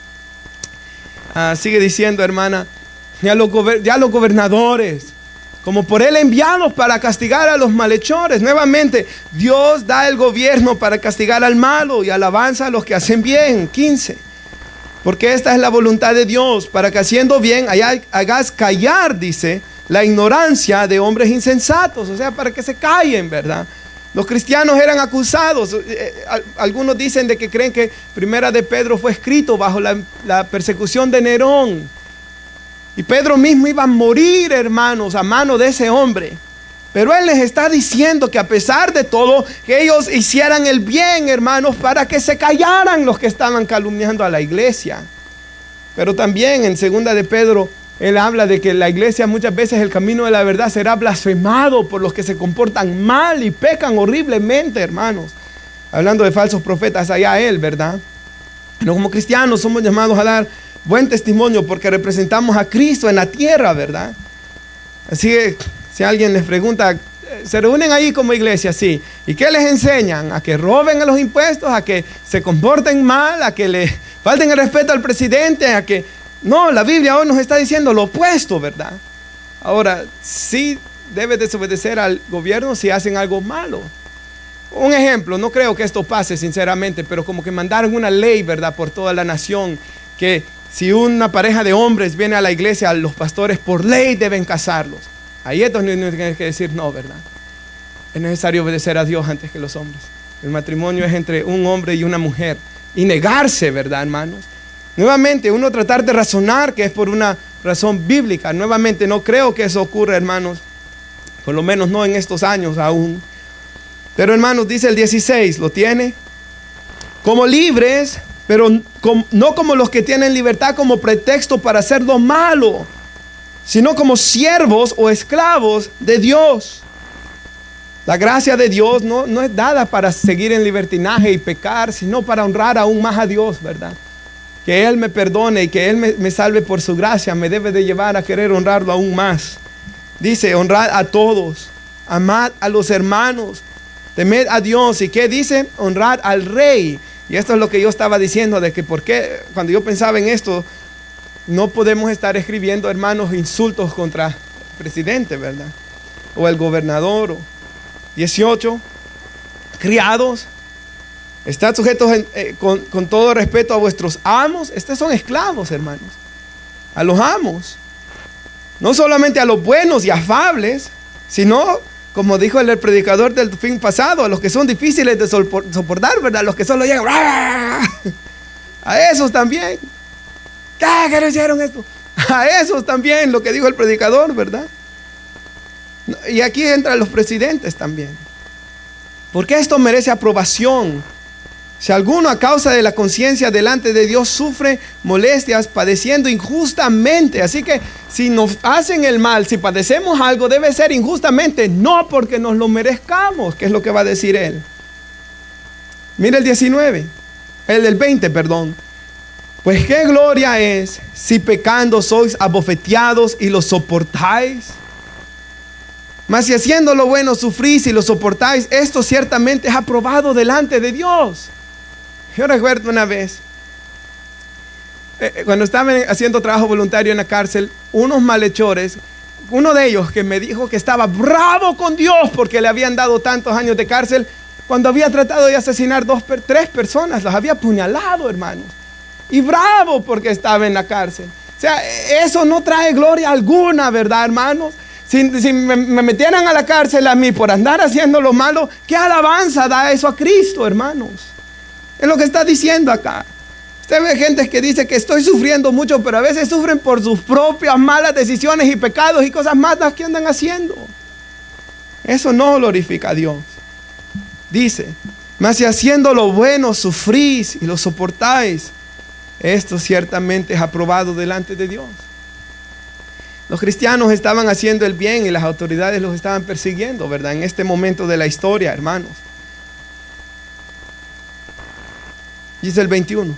Sigue diciendo, hermana, ya los gobernadores, como por Él enviados para castigar a los malhechores. Nuevamente, Dios da el gobierno para castigar al malo y alabanza a los que hacen bien. 15. Porque esta es la voluntad de Dios, para que haciendo bien hagas callar, dice, la ignorancia de hombres insensatos. O sea, para que se callen, ¿verdad? Los cristianos eran acusados. Algunos dicen de que creen que 1 de Pedro fue escrito bajo la persecución de Nerón. Y Pedro mismo iba a morir, hermanos, a mano de ese hombre. Pero él les está diciendo que a pesar de todo, que ellos hicieran el bien, hermanos, para que se callaran los que estaban calumniando a la iglesia. Pero también en 2 de Pedro, él habla de que la iglesia muchas veces el camino de la verdad será blasfemado por los que se comportan mal y pecan horriblemente, hermanos. Hablando de falsos profetas, allá él, ¿verdad? Pero como cristianos somos llamados a dar buen testimonio porque representamos a Cristo en la tierra, ¿verdad? Así que si alguien les pregunta, ¿se reúnen ahí como iglesia? Sí. ¿Y qué les enseñan? ¿A que roben a los impuestos? ¿A que se comporten mal? ¿A que le falten el respeto al presidente? ¿A que no? La Biblia hoy nos está diciendo lo opuesto, ¿verdad? Ahora, sí debes desobedecer al gobierno si hacen algo malo. Un ejemplo, no creo que esto pase sinceramente, pero como que mandaron una ley, ¿verdad? Por toda la nación, que si una pareja de hombres viene a la iglesia, los pastores por ley deben casarlos. Ahí estos niños tienen que decir no, ¿verdad? Es necesario obedecer a Dios antes que los hombres. El matrimonio es entre un hombre y una mujer. Y negarse, ¿verdad, hermanos? Nuevamente, uno tratar de razonar que es por una razón bíblica. Nuevamente, no creo que eso ocurra, hermanos. Por lo menos no en estos años aún. Pero, hermanos, dice el 16, ¿lo tiene? Como libres, pero no como los que tienen libertad como pretexto para hacer lo malo, sino como siervos o esclavos de Dios. La gracia de Dios no es dada para seguir en libertinaje y pecar, sino para honrar aún más a Dios, ¿verdad? Que Él me perdone y que Él me salve por su gracia me debe de llevar a querer honrarlo aún más. Dice, honrad a todos, amad a los hermanos, temed a Dios. ¿Y qué dice? Honrad al rey. Y esto es lo que yo estaba diciendo, de que por qué, cuando yo pensaba en esto, no podemos estar escribiendo, hermanos, insultos contra el presidente, ¿verdad? O el gobernador. 18, criados, estad sujetos con todo respeto a vuestros amos. Estos son esclavos, hermanos. A los amos. No solamente a los buenos y afables, sino, como dijo el predicador del fin pasado, a los que son difíciles de soportar, ¿verdad? Los que solo llegan a esos también. ¿Qué no hicieron esto? a esos también, lo que dijo el predicador, ¿verdad? Y aquí entran los presidentes también. Porque esto merece aprobación. Si alguno a causa de la conciencia delante de Dios sufre molestias padeciendo injustamente, así que si nos hacen el mal, si padecemos algo, debe ser injustamente, no porque nos lo merezcamos, que es lo que va a decir él. Mira el 19, el 20, perdón. Pues qué gloria es si pecando sois abofeteados y lo soportáis. Mas si haciendo lo bueno sufrís y lo soportáis, esto ciertamente es aprobado delante de Dios. Yo recuerdo una vez, cuando estaba haciendo trabajo voluntario en la cárcel, unos malhechores, uno de ellos que me dijo que estaba bravo con Dios porque le habían dado tantos años de cárcel, cuando había tratado de asesinar 3 personas, las había apuñalado, hermanos. Y bravo porque estaba en la cárcel. O sea, eso no trae gloria alguna, ¿verdad, hermanos? Si me metieran a la cárcel a mí por andar haciendo lo malo, ¿qué alabanza da eso a Cristo, hermanos? Es lo que está diciendo acá. Usted ve gente que dice que estoy sufriendo mucho, pero a veces sufren por sus propias malas decisiones y pecados y cosas malas que andan haciendo. Eso no glorifica a Dios. Dice, mas si haciendo lo bueno sufrís y lo soportáis, esto ciertamente es aprobado delante de Dios. Los cristianos estaban haciendo el bien y las autoridades los estaban persiguiendo, ¿verdad? En este momento de la historia, hermanos. Dice el 21.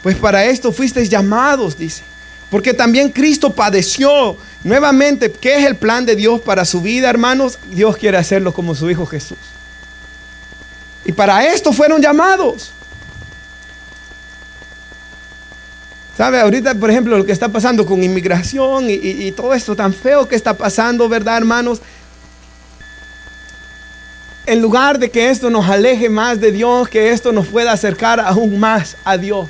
Pues para esto fuisteis llamados, dice. Porque también Cristo padeció. Nuevamente, ¿qué es el plan de Dios para su vida, hermanos? Dios quiere hacerlo como su Hijo Jesús. Y para esto fueron llamados. ¿Sabe? Ahorita, por ejemplo, lo que está pasando con inmigración y todo esto tan feo que está pasando, ¿verdad, hermanos? En lugar de que esto nos aleje más de Dios, que esto nos pueda acercar aún más a Dios.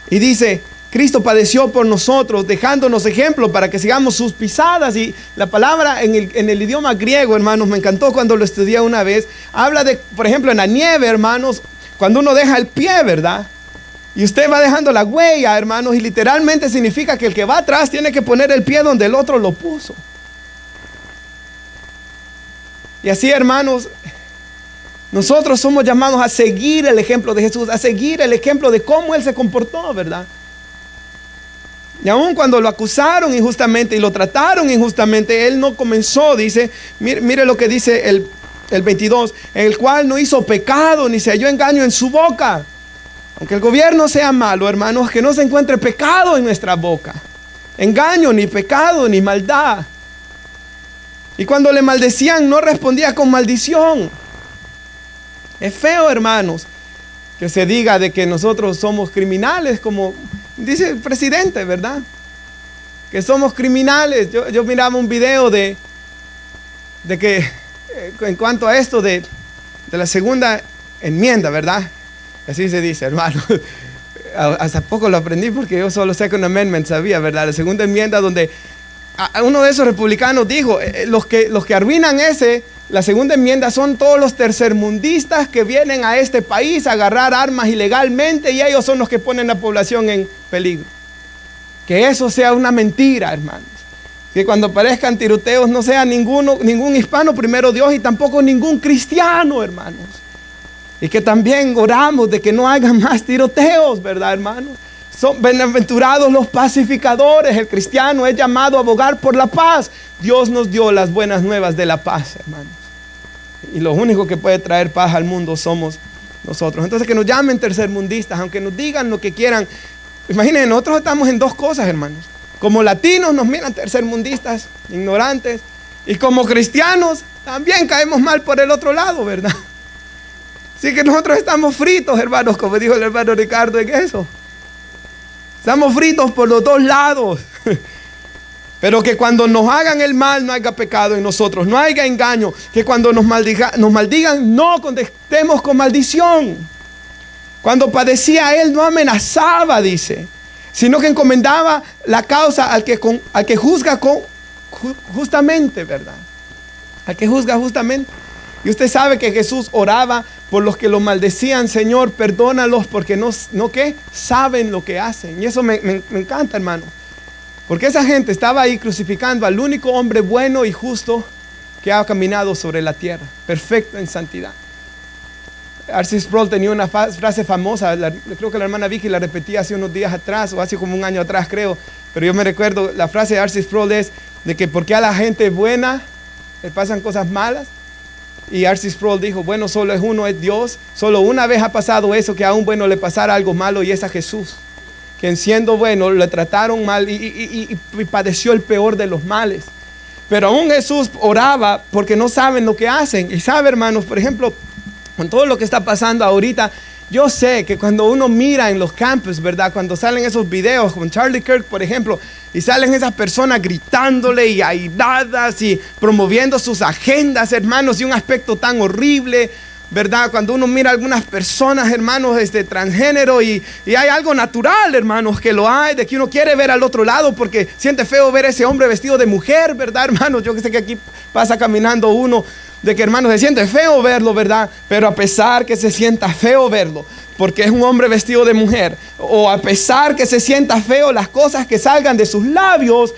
Y dice, Cristo padeció por nosotros, dejándonos ejemplo para que sigamos sus pisadas. Y la palabra en el idioma griego, hermanos, me encantó cuando lo estudié una vez. Habla de, por ejemplo, en la nieve, hermanos, cuando uno deja el pie, ¿verdad? Y usted va dejando la huella, hermanos, y literalmente significa que el que va atrás tiene que poner el pie donde el otro lo puso. Y así, hermanos, nosotros somos llamados a seguir el ejemplo de Jesús, a seguir el ejemplo de cómo Él se comportó, ¿verdad? Y aun cuando lo acusaron injustamente y lo trataron injustamente, Él no comenzó, dice, mire lo que dice el 22, en el cual no hizo pecado ni se halló engaño en su boca. Aunque el gobierno sea malo, hermanos, que no se encuentre pecado en nuestra boca. Engaño, ni pecado, ni maldad. Y cuando le maldecían, no respondía con maldición. Es feo, hermanos, que se diga de que nosotros somos criminales, como dice el presidente, ¿verdad? Que somos criminales. Yo miraba un video de que, en cuanto a esto de la segunda enmienda, ¿verdad? Así se dice, hermano. Hace poco lo aprendí porque yo solo Second Amendment sabía, ¿verdad? La segunda enmienda donde uno de esos republicanos dijo, los que arruinan la segunda enmienda son todos los tercermundistas que vienen a este país a agarrar armas ilegalmente y ellos son los que ponen a la población en peligro. Que eso sea una mentira, hermanos. Que cuando aparezcan tiroteos no sea ningún hispano, primero Dios, y tampoco ningún cristiano, hermanos. Y que también oramos de que no haya más tiroteos, ¿verdad, hermanos? Son bienaventurados los pacificadores. El cristiano es llamado a abogar por la paz. Dios nos dio las buenas nuevas de la paz, hermanos. Y lo único que puede traer paz al mundo somos nosotros. Entonces que nos llamen tercermundistas, aunque nos digan lo que quieran. Imaginen, nosotros estamos en dos cosas, hermanos. Como latinos nos miran tercermundistas, ignorantes. Y como cristianos también caemos mal por el otro lado, ¿verdad? Así que nosotros estamos fritos, hermanos, como dijo el hermano Ricardo en eso. Estamos fritos por los dos lados. Pero que cuando nos hagan el mal no haya pecado en nosotros, no haya engaño. Que cuando nos maldigan no contestemos con maldición. Cuando padecía él no amenazaba, dice, sino que encomendaba la causa al que juzga justamente, ¿verdad? Al que juzga justamente. Y usted sabe que Jesús oraba por los que lo maldecían. Señor, perdónalos porque no ¿qué? Saben lo que hacen. Y eso me encanta, hermano. Porque esa gente estaba ahí crucificando al único hombre bueno y justo que ha caminado sobre la tierra, perfecto en santidad. R.C. Sproul tenía una frase famosa, creo que la hermana Vicky la repetía hace unos días atrás, o hace como un año atrás creo, pero yo me recuerdo, la frase de R.C. Sproul es de que porque a la gente buena le pasan cosas malas. Y R.C. Sproul dijo, bueno, solo es uno, es Dios. Solo una vez ha pasado eso, que a un bueno le pasara algo malo, y es a Jesús. Que siendo bueno, le trataron mal y padeció el peor de los males. Pero aún Jesús oraba porque no saben lo que hacen. Y sabe, hermanos, por ejemplo, con todo lo que está pasando ahorita, yo sé que cuando uno mira en los campus, ¿verdad? Cuando salen esos videos con Charlie Kirk, por ejemplo, y salen esas personas gritándole y airadas y promoviendo sus agendas, hermanos, y un aspecto tan horrible, ¿verdad? Cuando uno mira a algunas personas, hermanos, transgénero y hay algo natural, hermanos, que lo hay, de que uno quiere ver al otro lado porque siente feo ver a ese hombre vestido de mujer, ¿verdad, hermanos? Yo que sé que aquí pasa caminando uno, de que, hermanos, se siente feo verlo, ¿verdad? Pero a pesar que se sienta feo verlo, porque es un hombre vestido de mujer, o a pesar que se sienta feo las cosas que salgan de sus labios,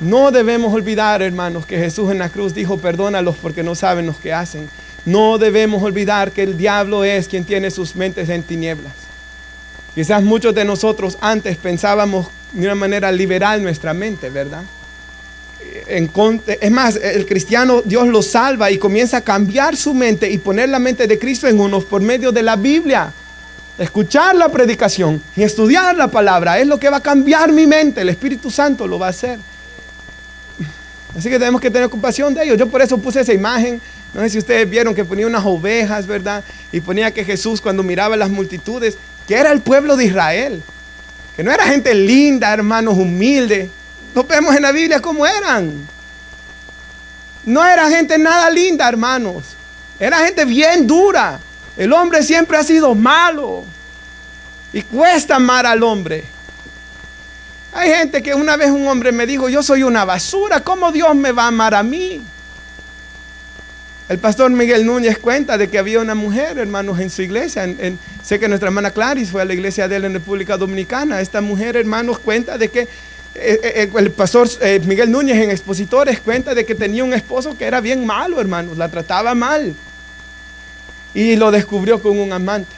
no debemos olvidar, hermanos, que Jesús en la cruz dijo, perdónalos porque no saben lo que hacen. No debemos olvidar que el diablo es quien tiene sus mentes en tinieblas. Quizás muchos de nosotros antes pensábamos de una manera liberal nuestra mente, ¿verdad? Es más, el cristiano, Dios lo salva y comienza a cambiar su mente y poner la mente de Cristo en uno por medio de la Biblia. Escuchar la predicación y estudiar la palabra es lo que va a cambiar mi mente. El Espíritu Santo lo va a hacer. Así que tenemos que tener compasión de ellos. Yo por eso puse esa imagen. No sé si ustedes vieron que ponía unas ovejas, ¿verdad? Y ponía que Jesús, cuando miraba las multitudes, que era el pueblo de Israel. Que no era gente linda, hermanos, humilde. Lo vemos en la Biblia cómo eran. No era gente nada linda, hermanos. Era gente bien dura. El hombre siempre ha sido malo. Y cuesta amar al hombre. Hay gente que una vez un hombre me dijo, yo soy una basura, ¿cómo Dios me va a amar a mí? El pastor Miguel Núñez cuenta de que había una mujer, hermanos, en su iglesia. Sé que nuestra hermana Clarice fue a la iglesia de él en República Dominicana. Esta mujer, hermanos, cuenta de que el pastor Miguel Núñez en Expositores cuenta de que tenía un esposo que era bien malo, hermanos. La trataba mal. Y lo descubrió con un amante.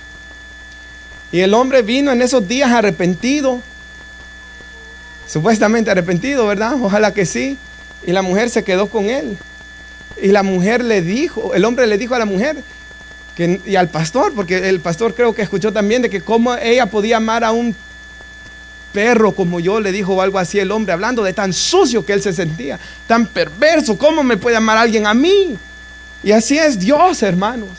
Y el hombre vino en esos días arrepentido. Supuestamente arrepentido, ¿verdad? Ojalá que sí. Y la mujer se quedó con él. Y la mujer le dijo, el hombre le dijo a la mujer y al pastor, porque el pastor creo que escuchó también de que cómo ella podía amar a un perro como yo, le dijo algo así el hombre, hablando de tan sucio que él se sentía, tan perverso, ¿cómo me puede amar alguien a mí? Y así es Dios, hermanos.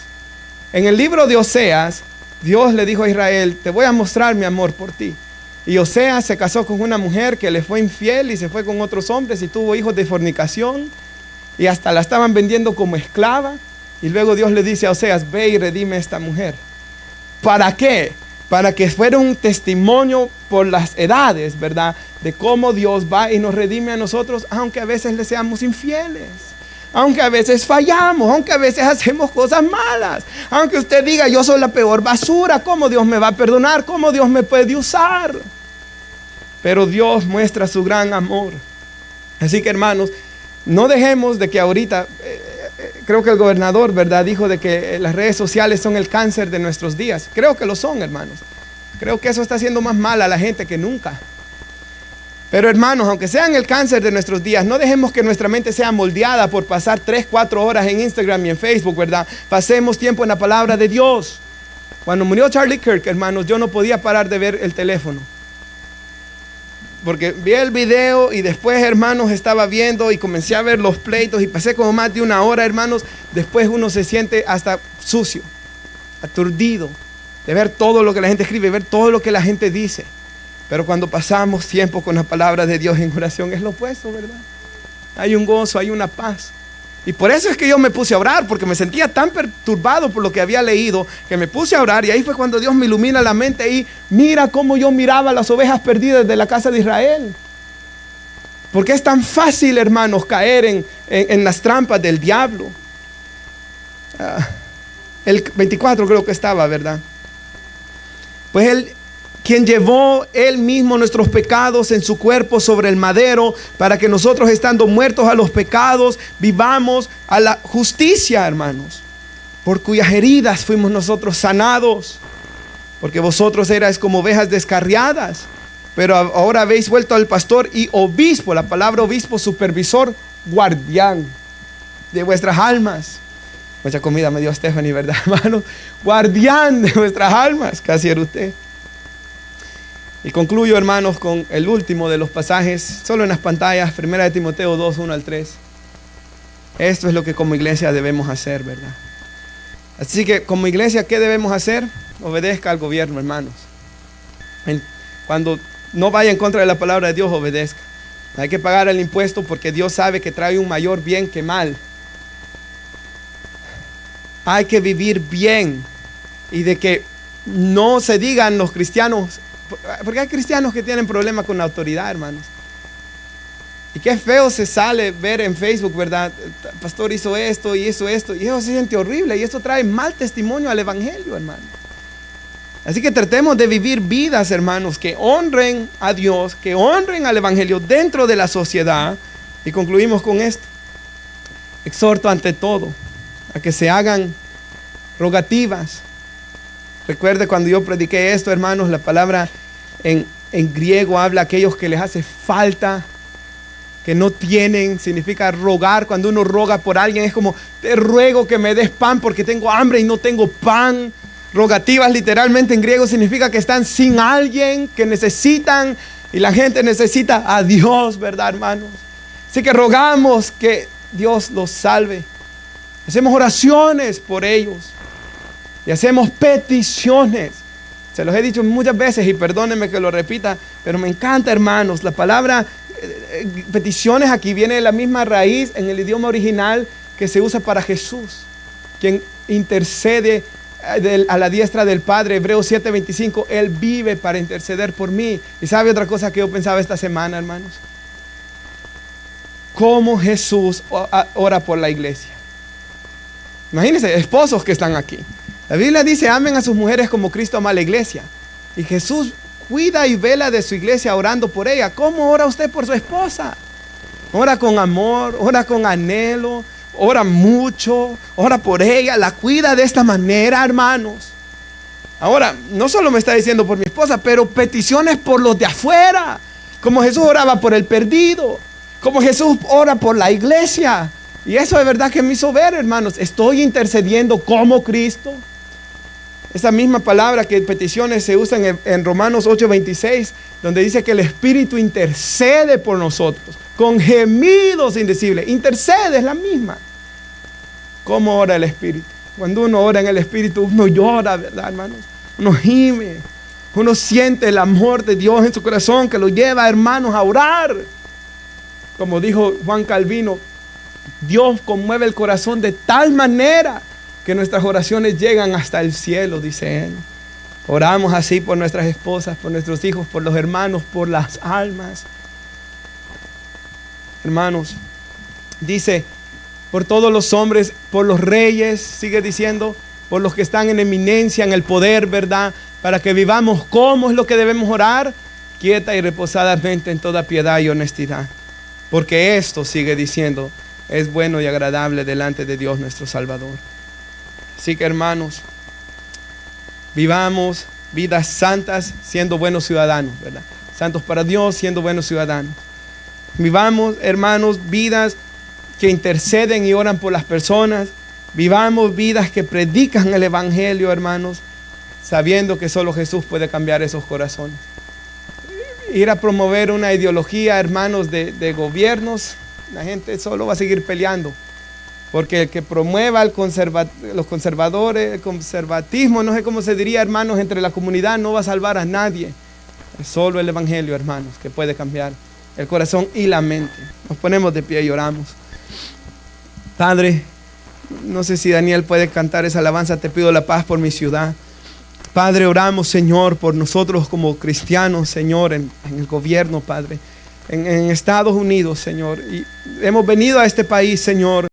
En el libro de Oseas, Dios le dijo a Israel, te voy a mostrar mi amor por ti. Y Oseas se casó con una mujer que le fue infiel y se fue con otros hombres y tuvo hijos de fornicación. Y hasta la estaban vendiendo como esclava. Y luego Dios le dice a Oseas, ve y redime a esta mujer. ¿Para qué? Para que fuera un testimonio por las edades, ¿verdad? De cómo Dios va y nos redime a nosotros, aunque a veces le seamos infieles. Aunque a veces fallamos, aunque a veces hacemos cosas malas. Aunque usted diga, yo soy la peor basura, ¿cómo Dios me va a perdonar? ¿Cómo Dios me puede usar? Pero Dios muestra su gran amor. Así que, hermanos, no dejemos de que ahorita, creo que el gobernador, ¿verdad?, dijo de que las redes sociales son el cáncer de nuestros días. Creo que lo son, hermanos. Creo que eso está haciendo más mal a la gente que nunca. Pero, hermanos, aunque sean el cáncer de nuestros días, no dejemos que nuestra mente sea moldeada por pasar 3, 4 horas en Instagram y en Facebook, ¿verdad? Pasemos tiempo en la palabra de Dios. Cuando murió Charlie Kirk, hermanos, yo no podía parar de ver el teléfono. Porque vi el video y después, hermanos, estaba viendo y comencé a ver los pleitos y pasé como más de 1 hora, hermanos. Después uno se siente hasta sucio, aturdido, de ver todo lo que la gente escribe, ver todo lo que la gente dice. Pero cuando pasamos tiempo con la palabra de Dios en oración es lo opuesto, ¿verdad? Hay un gozo, hay una paz. Y por eso es que yo me puse a orar, porque me sentía tan perturbado por lo que había leído, que me puse a orar y ahí fue cuando Dios me ilumina la mente y mira cómo yo miraba las ovejas perdidas de la casa de Israel. Porque es tan fácil, hermanos, caer en las trampas del diablo. el 24 creo que estaba, ¿verdad? Pues Él, quien llevó Él mismo nuestros pecados en su cuerpo sobre el madero, para que nosotros, estando muertos a los pecados, vivamos a la justicia, hermanos, por cuyas heridas fuimos nosotros sanados, porque vosotros erais como ovejas descarriadas, pero ahora habéis vuelto al pastor y obispo. La palabra obispo, supervisor, guardián de vuestras almas. Mucha comida me dio Stephanie, ¿verdad, hermano? Guardián de vuestras almas, casi era usted. Y concluyo, hermanos, con el último de los pasajes, solo en las pantallas, 1 Timoteo 2, 1 al 3. Esto es lo que como iglesia debemos hacer, ¿verdad? Así que como iglesia, ¿qué debemos hacer? Obedezca al gobierno, hermanos. Cuando no vaya en contra de la palabra de Dios, obedezca. Hay que pagar el impuesto porque Dios sabe que trae un mayor bien que mal. Hay que vivir bien y de que no se digan los cristianos, porque hay cristianos que tienen problemas con la autoridad, hermanos. Y qué feo se sale ver en Facebook, ¿verdad? El pastor hizo esto y hizo esto, y eso se siente horrible y eso trae mal testimonio al evangelio, hermano. Así que tratemos de vivir vidas, hermanos, que honren a Dios, que honren al evangelio dentro de la sociedad. Y concluimos con esto. Exhorto ante todo a que se hagan rogativas. Recuerde cuando yo prediqué esto, hermanos, la palabra en griego habla a aquellos que les hace falta, que no tienen, significa rogar. Cuando uno roga por alguien es como, te ruego que me des pan porque tengo hambre y no tengo pan. Rogativas literalmente en griego significa que están sin alguien, que necesitan, y la gente necesita a Dios, ¿verdad, hermanos? Así que rogamos que Dios los salve. Hacemos oraciones por ellos y hacemos peticiones. Se los he dicho muchas veces y perdónenme que lo repita, pero me encanta, hermanos. La palabra peticiones aquí viene de la misma raíz en el idioma original que se usa para Jesús, quien intercede a la diestra del Padre. Hebreos 7:25, Él vive para interceder por mí. Y sabe otra cosa que yo pensaba esta semana, hermanos, cómo Jesús ora por la iglesia. Imagínense, esposos que están aquí. La Biblia dice, amen a sus mujeres como Cristo ama a la iglesia. Y Jesús cuida y vela de su iglesia orando por ella. ¿Cómo ora usted por su esposa? Ora con amor, ora con anhelo, ora mucho, ora por ella, la cuida de esta manera, hermanos. Ahora, no solo me está diciendo por mi esposa, pero peticiones por los de afuera, como Jesús oraba por el perdido, como Jesús ora por la iglesia. Y eso de verdad que me hizo ver, hermanos, estoy intercediendo como Cristo. Esa misma palabra que peticiones se usa en Romanos 8:26, donde dice que el Espíritu intercede por nosotros con gemidos indecibles. Intercede, es la misma. ¿Cómo ora el Espíritu? Cuando uno ora en el Espíritu, uno llora, ¿verdad, hermanos? Uno gime, uno siente el amor de Dios en su corazón que lo lleva, hermanos, a orar. Como dijo Juan Calvino, Dios conmueve el corazón de tal manera que nuestras oraciones llegan hasta el cielo, dice él. Oramos así por nuestras esposas, por nuestros hijos, por los hermanos, por las almas. Hermanos, dice, por todos los hombres, por los reyes, sigue diciendo, por los que están en eminencia, en el poder, ¿verdad? Para que vivamos. ¿Cómo es lo que debemos orar? Quieta y reposadamente en toda piedad y honestidad. Porque esto, sigue diciendo, es bueno y agradable delante de Dios nuestro Salvador. Así que, hermanos, vivamos vidas santas siendo buenos ciudadanos, ¿verdad? Santos para Dios siendo buenos ciudadanos. Vivamos, hermanos, vidas que interceden y oran por las personas. Vivamos vidas que predican el evangelio, hermanos, sabiendo que solo Jesús puede cambiar esos corazones. Ir a promover una ideología, hermanos, de gobiernos, la gente solo va a seguir peleando. Porque el que promueva los conservadores, el conservatismo, no sé cómo se diría, hermanos, entre la comunidad, no va a salvar a nadie. Es solo el evangelio, hermanos, que puede cambiar el corazón y la mente. Nos ponemos de pie y oramos. Padre, no sé si Daniel puede cantar esa alabanza. Te pido la paz por mi ciudad. Padre, oramos, Señor, por nosotros como cristianos, Señor, en el gobierno, Padre, en Estados Unidos, Señor. Y hemos venido a este país, Señor,